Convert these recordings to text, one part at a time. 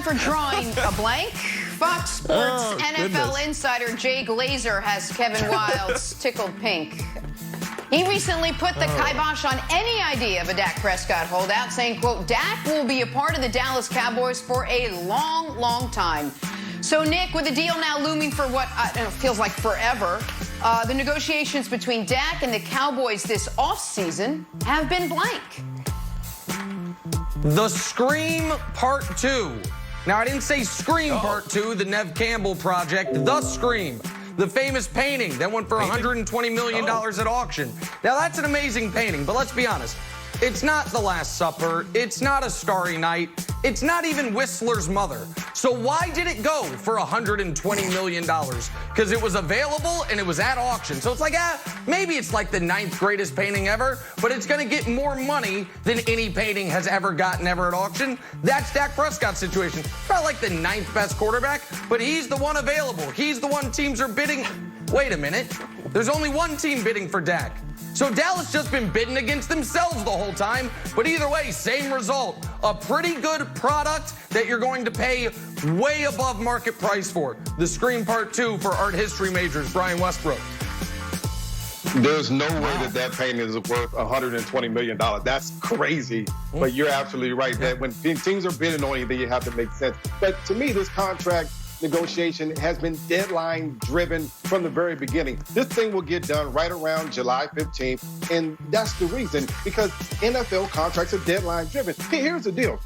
for drawing a blank. Fox Sports NFL insider Jay Glazer has Kevin Wildes tickled pink. He recently put the kibosh on any idea of a Dak Prescott holdout, saying, quote, Dak will be a part of the Dallas Cowboys for a long, long time. So, Nick, with the deal now looming for what feels like forever, the negotiations between Dak and the Cowboys this offseason have been blank. The Scream Part 2. Now, I didn't say Scream Part 2, the Nev Campbell project. The Scream. The famous painting that went for $120 million at auction. Now, that's an amazing painting, but let's be honest. It's not The Last Supper. It's not A Starry Night. It's not even Whistler's Mother. So why did it go for $120 million? Because it was available and it was at auction. So it's like, maybe it's like the 9th greatest painting ever, but it's going to get more money than any painting has ever gotten ever at auction. That's Dak Prescott's situation. Not like the 9th best quarterback, but he's the one available. He's the one teams are bidding. Wait a minute. There's only one team bidding for Dak. So Dallas just been bidding against themselves the whole time. But either way, same result. A pretty good product that you're going to pay way above market price for. The Scream Part 2 for art history majors, Brian Westbrook. There's no way that painting is worth $120 million. That's crazy. But you're absolutely right that when teams are bidding on anything, you have to make sense. But to me, this contract negotiation has been deadline driven from the very beginning. This thing will get done right around July 15th, and that's the reason, because NFL contracts are deadline driven. Here's the deal.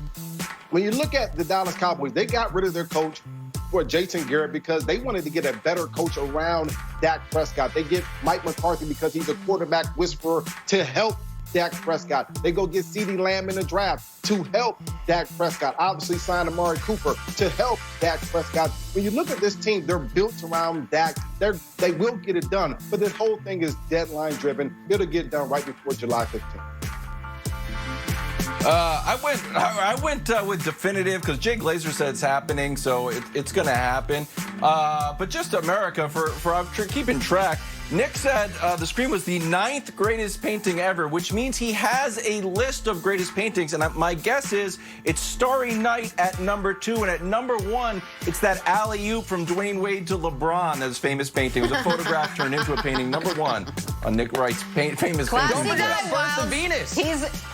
When you look at the Dallas Cowboys, they got rid of their coach for Jason Garrett because they wanted to get a better coach around Dak Prescott. They get Mike McCarthy because he's a quarterback whisperer to help Dak Prescott. They go get CeeDee Lamb in the draft to help Dak Prescott. Obviously sign Amari Cooper to help Dak Prescott. When you look at this team, they're built around Dak. They will get it done. But this whole thing is deadline driven. It'll get done right before July 15th. I went with definitive because Jay Glazer said it's happening, so it's going to happen. But just America, for keeping track, Nick said the Scream was the 9th greatest painting ever, which means he has a list of greatest paintings. And my guess is it's Starry Night at number 2. And at number 1, it's that alley-oop from Dwayne Wade to LeBron, that's famous painting. It was a photograph turned into a painting. Number 1 on Nick Wright's famous classy painting. Guy, Birth of Venus.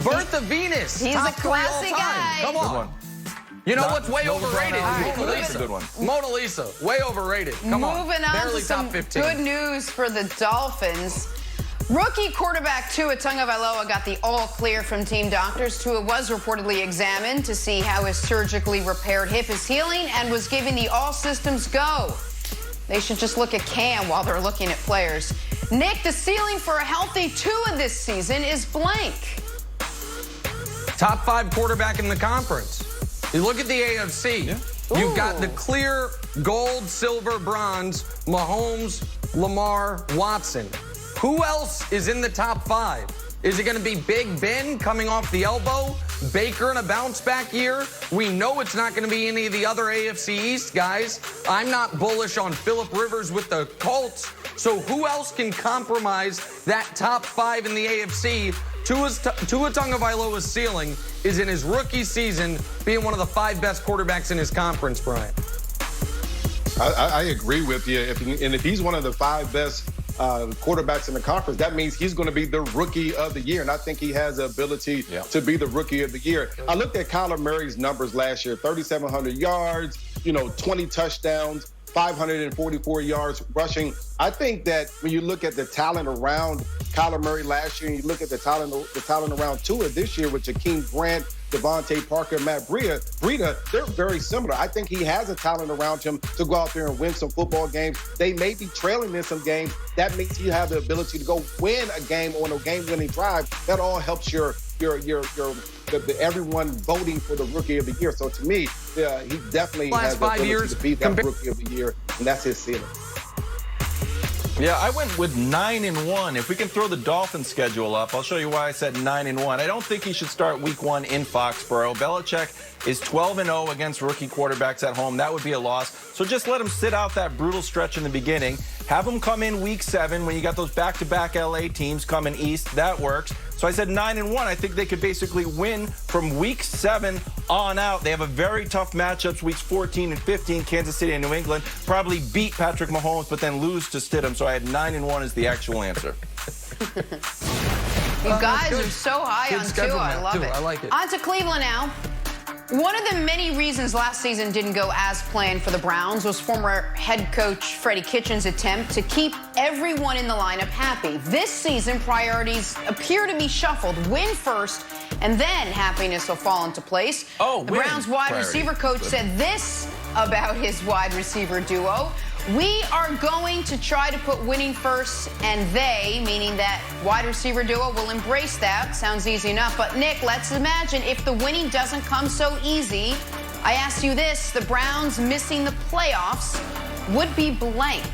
Birth of Venus. He's a classy guy. Come on. You know what's way overrated? Mona Lisa. Good one. Mona Lisa, way overrated. Come on. Moving on Barely to some top 15. good news for the Dolphins. Rookie quarterback Tua Tagovailoa got the all clear from team doctors. Tua was reportedly examined to see how his surgically repaired hip is healing and was given the all systems go. They should just look at Cam while they're looking at players. Nick, the ceiling for a healthy Tua this season is blank. Top 5 quarterback in the conference. You look at the AFC. Yeah. You've got the clear gold, silver, bronze, Mahomes, Lamar, Watson. Who else is in the top 5? Is it going to be Big Ben coming off the elbow? Baker in a bounce-back year? We know it's not going to be any of the other AFC East guys. I'm not bullish on Phillip Rivers with the Colts. So who else can compromise that top 5 in the AFC? Tua Tagovailoa's ceiling is in his rookie season being one of the 5 best quarterbacks in his conference, Brian. I agree with you. If he's one of the 5 best quarterbacks in the conference, that means he's going to be the rookie of the year. And I think he has the ability to be the rookie of the year. I looked at Kyler Murray's numbers last year, 3,700 yards, 20 touchdowns, 544 yards rushing. I think that when you look at the talent around Kyler Murray last year and you look at the talent around Tua this year with Jakeem Grant, Devontae Parker, Matt Breida, they're very similar. I think he has a talent around him to go out there and win some football games. They may be trailing in some games. That means you have the ability to go win a game on a game-winning drive. That all helps everyone voting for the rookie of the year. So to me, he definitely has the ability to be that rookie of the year, and that's his ceiling. Yeah, I went with 9-1. If we can throw the Dolphins schedule up, I'll show you why I said 9-1. I don't think he should start week 1 in Foxborough. Belichick is 12-0 against rookie quarterbacks at home. That would be a loss. So just let him sit out that brutal stretch in the beginning. Have him come in week 7 when you got those back-to-back LA teams coming east. That works. So I said 9-1. I think they could basically win from week 7 on out. They have a very tough matchups, weeks 14 and 15, Kansas City and New England. Probably beat Patrick Mahomes, but then lose to Stidham. So I had 9-1 as the actual answer. You guys are so high on Tua. I love it. I like it. On to Cleveland now. One of the many reasons last season didn't go as planned for the Browns was former head coach Freddie Kitchens' attempt to keep everyone in the lineup happy. This season, priorities appear to be shuffled. Win first, and then happiness will fall into place. The Browns wide receiver coach said this about his wide receiver duo. We are going to try to put winning first, and they, meaning that wide receiver duo, will embrace that. Sounds easy enough. But, Nick, let's imagine if the winning doesn't come so easy. I asked you this, the Browns missing the playoffs would be blank.